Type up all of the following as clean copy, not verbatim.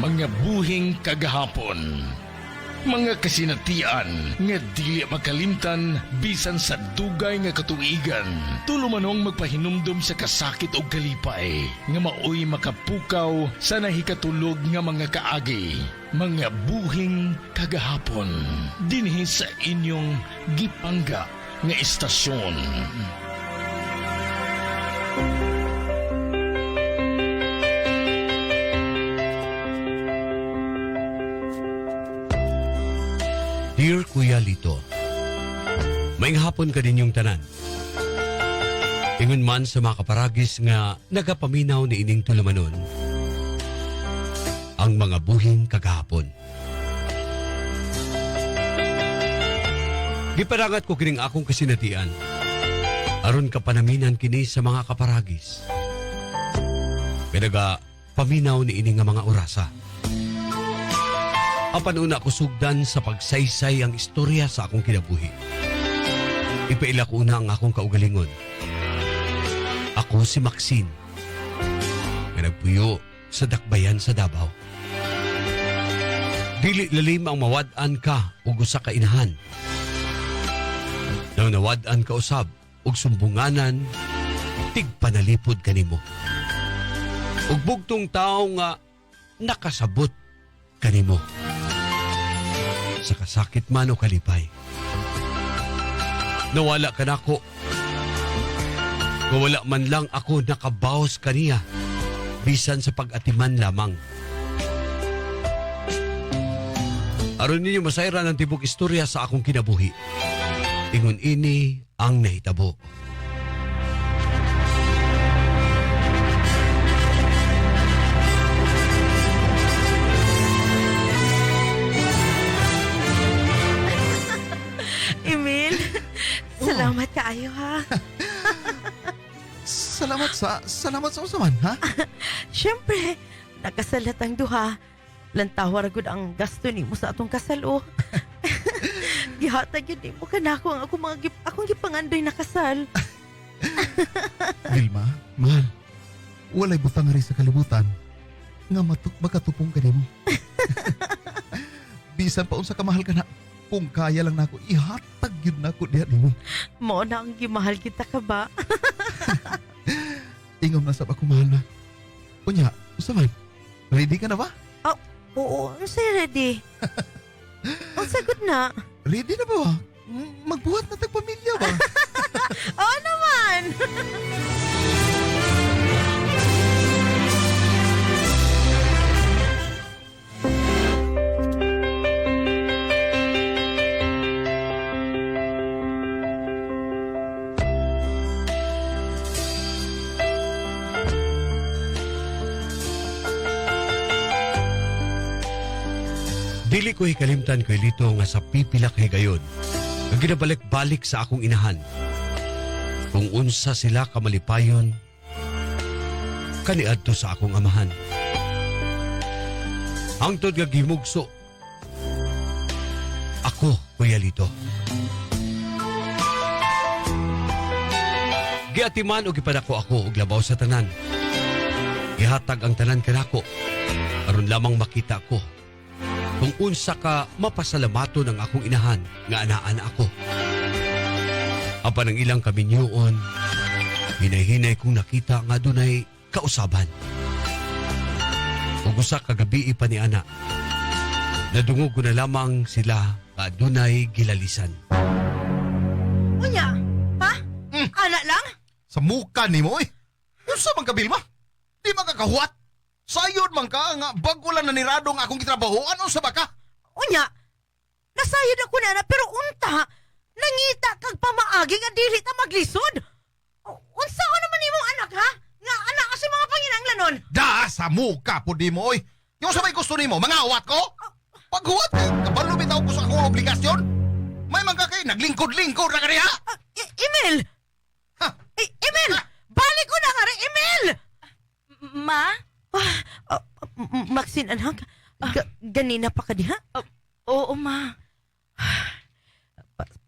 Mga buhing kagahapon, mga kasinatian nga dili makalimtan bisan sa dugay nga katuigan. Tulumanong magpahinumdum sa kasakit o kalipay nga maoy makapukaw sa nahikatulog nga mga kaagi. Mga buhing kagahapon dinhi sa inyong gipangga nga istasyon. Dear Kuya Lito, maing hapon ka din yung tanan. Ingon man sa mga kaparagis nga nagapaminaw ni ining tulumanon ang mga buhing kagahapon. Giparangat ko kining akong kasinatian aron kapanaminan kini sa mga kaparagis. Kaya paminaw ni ining nga mga orasa. Apan una ko sugdan sa pagsaysay ang istorya sa akong kinabuhi. Ipaila ko una ang akong kaugalingon. Ako si Maxine, nga nagpuyo sa dakbayan sa Davao. Dili lalim ang mawad-an ka ug usa ka inahan. Nang nawad-an ka usab ug sumbunganan, tigpanalipod kanimo. Ug bugtong tao nga nakasabot kanimo. Sa kasakit man o kalipay. Nawala ka na ako. Nawala man lang ako nakabawas kaniya. Bisan sa pag-atiman lamang. Aron ninyo masayran ang tibok istorya sa akong kinabuhi. Ingon ini ang nahitabo. Salamat kaayo ha. Salamat sa usaman, ha? Siyempre, nakasalat ang duha. Lantawar gud ang gasto nimo sa atong kasal o. Gihatag yun nimo kanako ang akong gipangandoy na kasal. Vilma, mahal. Walay butang nga rin sa kalibutan nga makatupong ka nimo. Bisan pa unsa ka mahal ka na. Kung kaya lang nako ihatag yun nako diha nimo. Mao na ang gimahal kita ka ba? Ingom na sab ako mahal na. Unya, usaman. Ready ka na ba? Oh, oo, say ready. Ang sagot na. Ready na ba? Magbuhat na tagpamilya ba? Oo naman. Dili ko hikalimtan kay Lito nga sa pipilak higayon nga ginabalik-balik sa akong inahan. Kung unsa sila kamalipayon kaniadto sa akong amahan. Hangtod nga gimugso ako, Kuya Lito. Giatiman o gipadako ako og labaw sa tanan. Gihatag ang tanan kanako aron lamang makita ko kung unsa ka mapasalamaton ang akong inahan nga anaan ako. Apan ang ilang kaminyoon, hinay-hinay kong nakita nga dunay kausaban. Ug usa ka gabi pa ni ana, nadungog ko na lamang sila nga dunay gilalisan. Unya, ha? Ana lang? Sa muka nimo eh. Unsa man ka, Vilma? Di man ka kahuwat? Sayod man ka nga bago lang naniradong akong gitrabahoan o sa baka? Unya, nasayod ako na pero unta, nangita kag pamaagi nga dili ta maglisod. Unsa ko naman imong anak ha? Nga anak kasi mga panginanglanon. Da, sa muka po di mo eh. Yung sabay gusto nimo, mga awat ko? Paghuwat ka, kabalo bitaw ko sa akong obligasyon? May mga kay naglingkod-lingkod na kariha? Emil! Ha? Emil! Balik ko na nga rin, Emil! Ma? Maxine, anak, ganina pa ka diha? Oo, ma.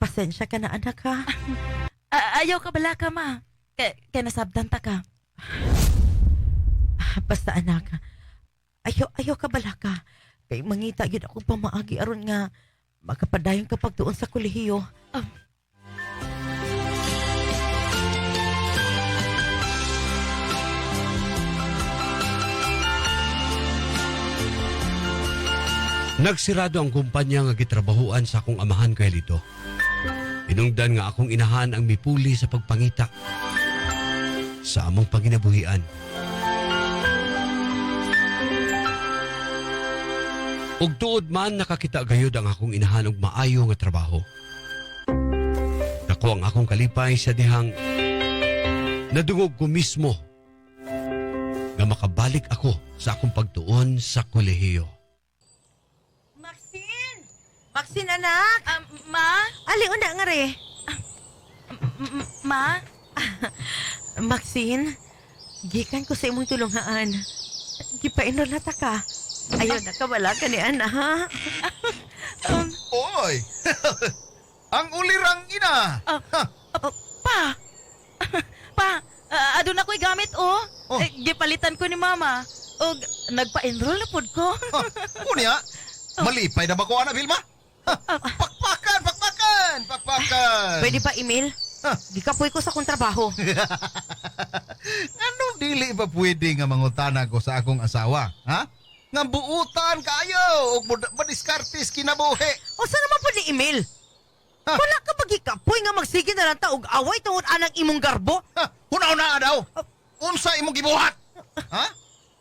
Pasensya ka na, anak, ha? Ayaw ka bala ka, ma. Kaya nasabdan ta ka. Basta, anak, Ayaw ka balaka. Kay mangita gyud ako pamaagi aron nga makapadayon ka pagtuon sa kolehiyo. Nagsirado ang kumpanya nga gitrabahuan sa akong amahan kay Lito. Hinungdan nga akong inahan ang mipuli sa pagpangita sa among panginabuhian. Ug tuod man nakakita gayud ang akong inahan og maayo nga trabaho. Dako ang akong kalipay sa dihang nadungog ko mismo nga makabalik ako sa akong pagtuon sa kolehiyo. Maxine, anak! Ma? Ali, una nga re. Ma? Maxine, gikan ko sa imong tulungaan. Gipainol na ta ka. Ayaw na ka, wala ka ni Ana, ha? Oy! Ang ulirang ina! Pa? Pa, adun ako'y gamit, oh. Oh. Gipalitan ko ni Mama. O, nagpa-enroll na pod ko. Kunya, malipay na ba ko, Ana Vilma? Pakpakan! Pwede pa email? Gikapoy ko sa kong trabaho. Anong dili ba pwede nga mangutana ko sa akong asawa? Ha? Nga buutan kayo o madiskartis kinabuhi. O saan naman po ni email? Ha? Wala ka ba gikapoy nga magsige na lang taog away tungod anang imong garbo? Ha? Huna-una daw. Unsa imong gibuhat? Ha?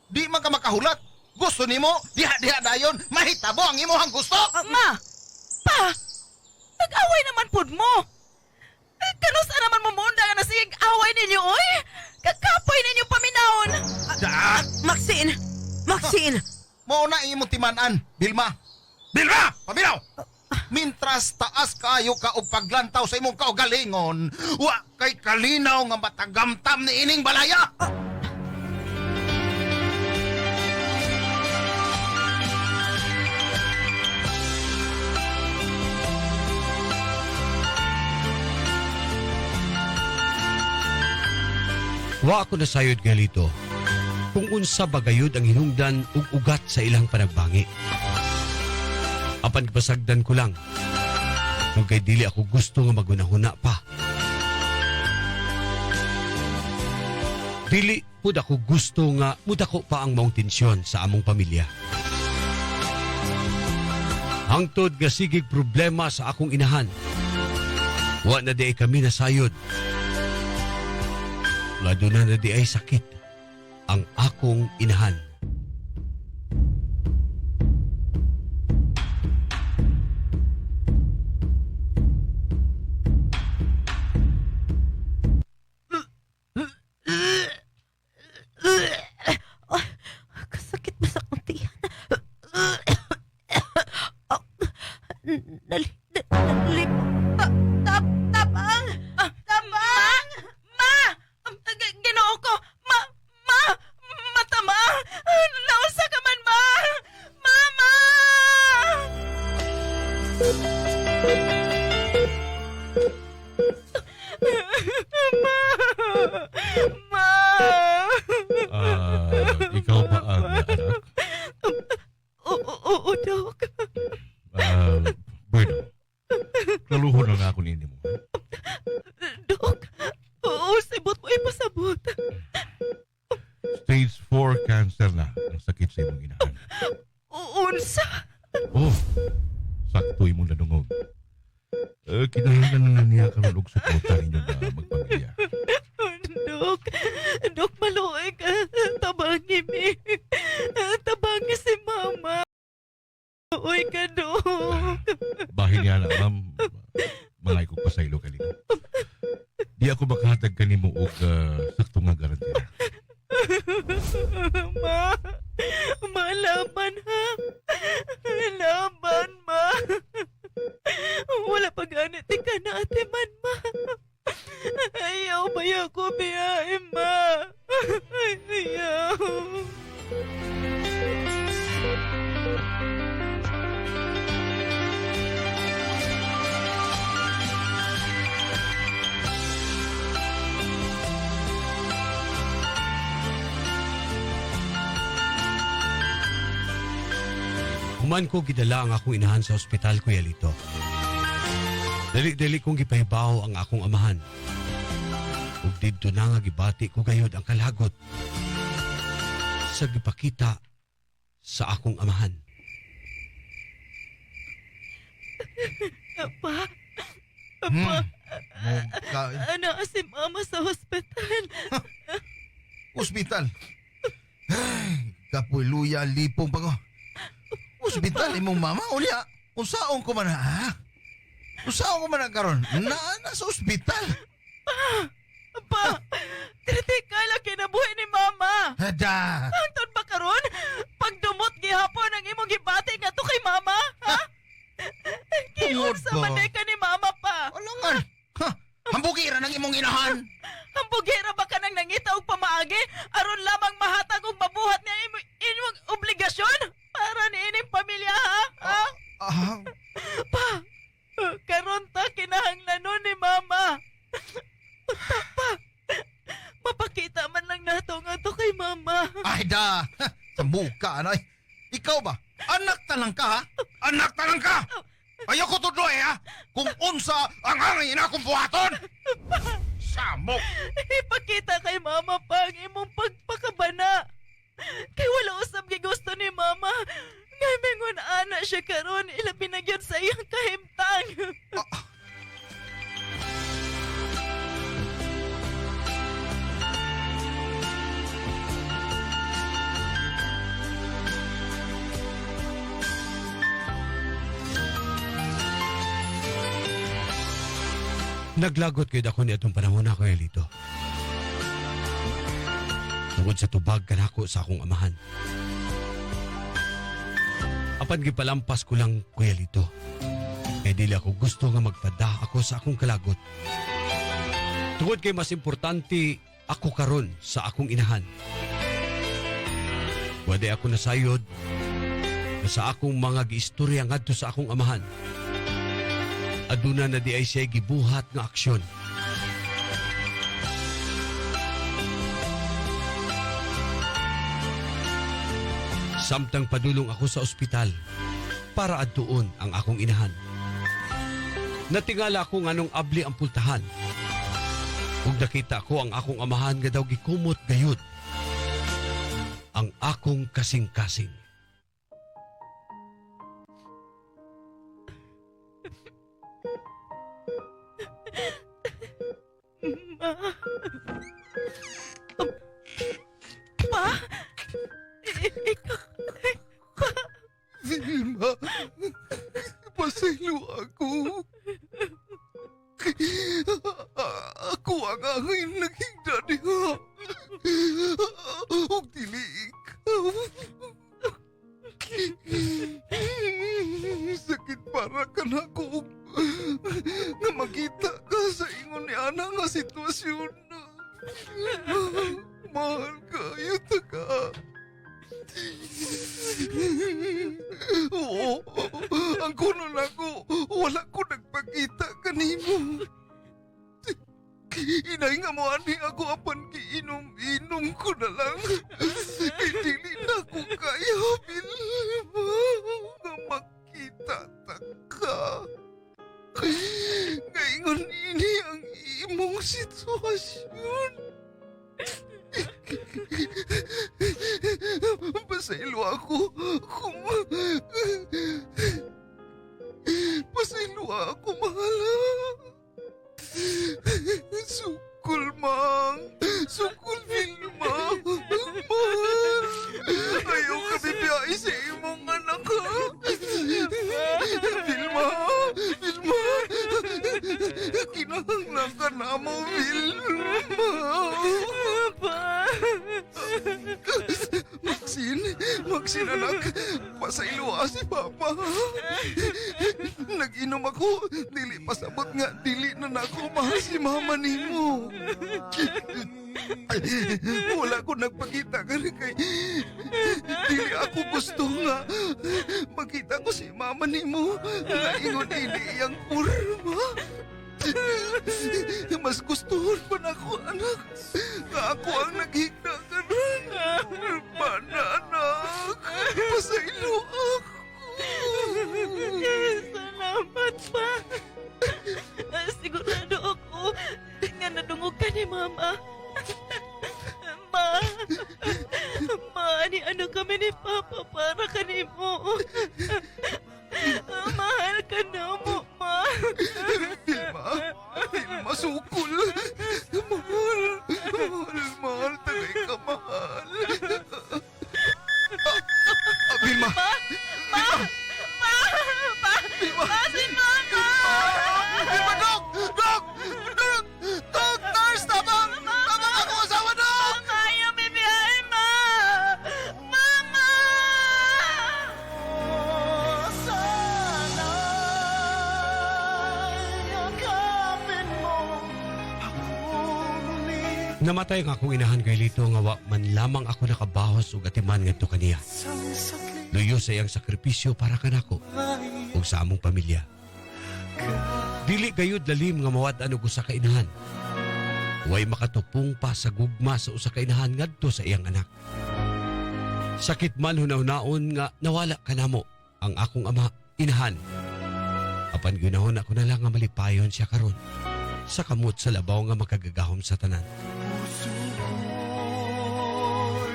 Di man ka makahulat. Gusto nimo diha-diha dayon mahitabo ang imong gusto. Ma! Pa! Nag-away naman pod mo. Kanusa naman mamunda nga nasiyang away ninyo, oy? Kakapoy ninyo paminahon. Maxine! Mao na imong timan-an, Vilma. Vilma, paminaw. Mintras taas kayo ka og paglantaw sa imong kaugalingon, wa kay kalinaw nga matagamtam ni ining balaya. Wa ako nasayod nga Lito kung unsa bagayod ang hinungdan ug ugat sa ilang panagbangi. Apan pasagdan ko lang kung kay dili ako gusto nga magunahuna pa. Dili pud ako gusto nga mudako pa ang maong tensyon sa among pamilya. Hangtod nga sigig problema sa akong inahan. Wa na di ay kami nasayod. Lado na di ay sakit ang akong inahan. Kasakit ba sa akong tiyan? Tabang! Tabang! Ma! Ginoo ko! Matama! Nausa ka man, Ma! Mama! Ma! Ikaw ba ang anak? Oo, Dok. Bueno, naluhon na nga ako nini mo. Dok, oo, sibot mo ipasabot. Stage 4 cancer na ang sakit sa imong inahan. Unsa? Oh, sakto imong nadungog. Kinahanglan na niya karon og suporta ninyo na magpamilya. Dok, maluoy ka. Tabangi mi. Tabangi si Mama. Maluoy ka, Dok. Bahin niya na, ma'am. Mga ikog pasaylo kanina. Di ako makahatag kanimo og sakto nga garantiya. Malaban ha. Laban, Ma. Wala pa ganit ka na ate man, Ma. Ayaw ba ako biyahe, Ma? Ayaw. Human ko gidala ang akong inahan sa ospital, Kuya Lito. Dali-dali kong gipahibaw ang akong amahan. Ug didto na nga gibati ko gayud ang kalagot sa gipakita sa akong amahan. Apa? Hmm. Apa? Ka- Ano si mama sa hospital? Ospital. Ay, kapoy luya lipong pa ko. Ospital imong mama unya. Unsaon ko man ha? Unsaon ko man karon? Na sa ospital. Apa? Kritikal ang kinabuhi ni mama. Hada. Hangtod ba karon? Pagdumot gihapon ang imong gibati nga to kay mama, ha? Giyon sa Tungod ba? manay ka ni mama pa. Alangan. Ha? Hambugira ng imong inahan. Ang bugira ba ka nang nangita og pamaagi aron lamang mahatag og mabuhat niya imong obligasyon para ni ining pamilya, ha? Ah, Pa, karon ta kinahanglanon ni mama. Unta pa, mapakita man lang nato nga to kay mama. ay da. Ha, sa muka anay. Ikaw ba? Anak talang ka ha? Anak talang ka! Ayoko tudloy ha? Kung unsa ang hangin akong buhaton! Samok! Ipakita kay mama pa ang imong pagpakabana. Kay wala usab gigusto ni mama. Ngay mengon ana siya karon ilabi na gyud sa iyang kahimtang. Naglagot kayo ako ni atong panahon na, Kuya Lito. Tungod sa tubag kanako sa akong amahan. Apan gipalampas ko lang, Kuya Lito. Kaya dili ako gusto nga magpada ako sa akong kalagot. Tungod kay mas importante ako karon sa akong inahan. Wade ako nasayod na sa akong mga giistorya ngadto sa akong amahan. Aduna na di ay siya gibuhat nga aksyon. Samtang padulong ako sa ospital para adtuon ang akong inahan. Natingala ko nganong abli ang pultahan. Ug nakita ko ang akong amahan nga daw gikumot gayud ang akong kasing-kasing. Pa, ikaw, Vilma, pasaylo ako. Ako ang angin naghigda niya. Huwag dili ikaw. Sakit para ka na ko. Nga makita ka sa ingon ni Ana nga sitwasyon na. Mahal kayo ka. Oo, ang kuno na ko, wala ko nagpakita kanimo. Inay nga mo ani ako apan giinom-inom ko na lang. Dili na ko kaya, Vilma, nga makita ta ka. Ngayon ini ang imong sitwasyon. Pasaylo ako kung... Pasaylo ako, mahala. Sukul, Mang. Sukul, Vilma. Mahal. Ayaw ka bibiyay sa imong anak, ha? Vilma. Vilma. Kinahanglan ka na mo, Vilma. Maxine anak, pasaylo si Papa. Nag-inom ako, dili pasabot nga, dili na nako mahal si Mama nimo. Wala ko nagpakita ka rin kay dili ako gusto nga makita ko si Mama nimo na ingon ini iyang kurma. Mas gustuhon pa na ako, anak. Nga ako ang naghigda ka nun. Mana, anak. Pasaylo ako. ano kami ni Papa para kanimo. Mahal ka na mo, Ma. Vilma, sukol. Mahal, tagay ka, mahal. Vilma! Si Mama! Vilma, Dok! Nurse, tabang ako, asawa, Dok! Kaya bibiyahe, Ma! Mama! Namatay ang akong inahan kay Lito nga wa man lamang ako nakabahos ug atiman ngadto kaniya. Luyo sa iyang sakripisyo para kanako ug sa among pamilya. Dili gayud lalim nga mawad-an og usa ka inahan. Way makatupong pa sa gugma sa usa ka inahan ngadto sa iyang anak. Sakit man hunaw-naon nga nawala kanamo ang akong ama inahan. Apan ginahon ako na lang nga malipayon siya karon sa kamot sa labaw nga makagagahom sa tanan.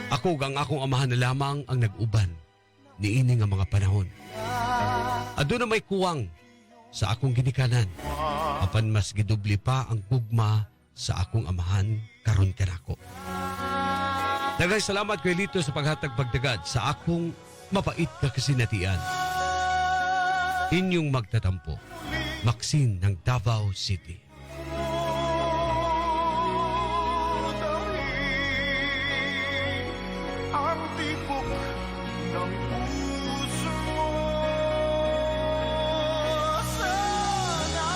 Ako ang akong amahan na lamang ang nag-uban niini nga mga panahon. Aduna may kuwang sa akong ginikanan. Apan mas gidubli pa ang gugma sa akong amahan karon kanako. Daghang salamat kay Lito sa paghatag pagdagad sa akong mapait ka kasinatian. Inyong magtatampo, Maxine ng Davao City. Ang tibok ng puso mo. Sana'y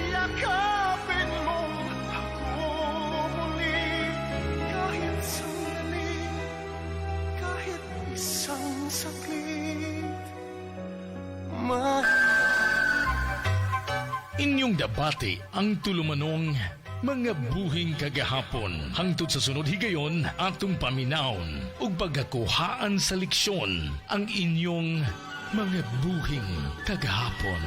yakapin mo ako muli. Kahit sandali, kahit isang saglit. Inyong debate ang tulumanong mga buhing kagahapon hangtod sa sunod higayon atong paminawon ug pagkakuhaan sa leksyon ang inyong mga buhing kagahapon.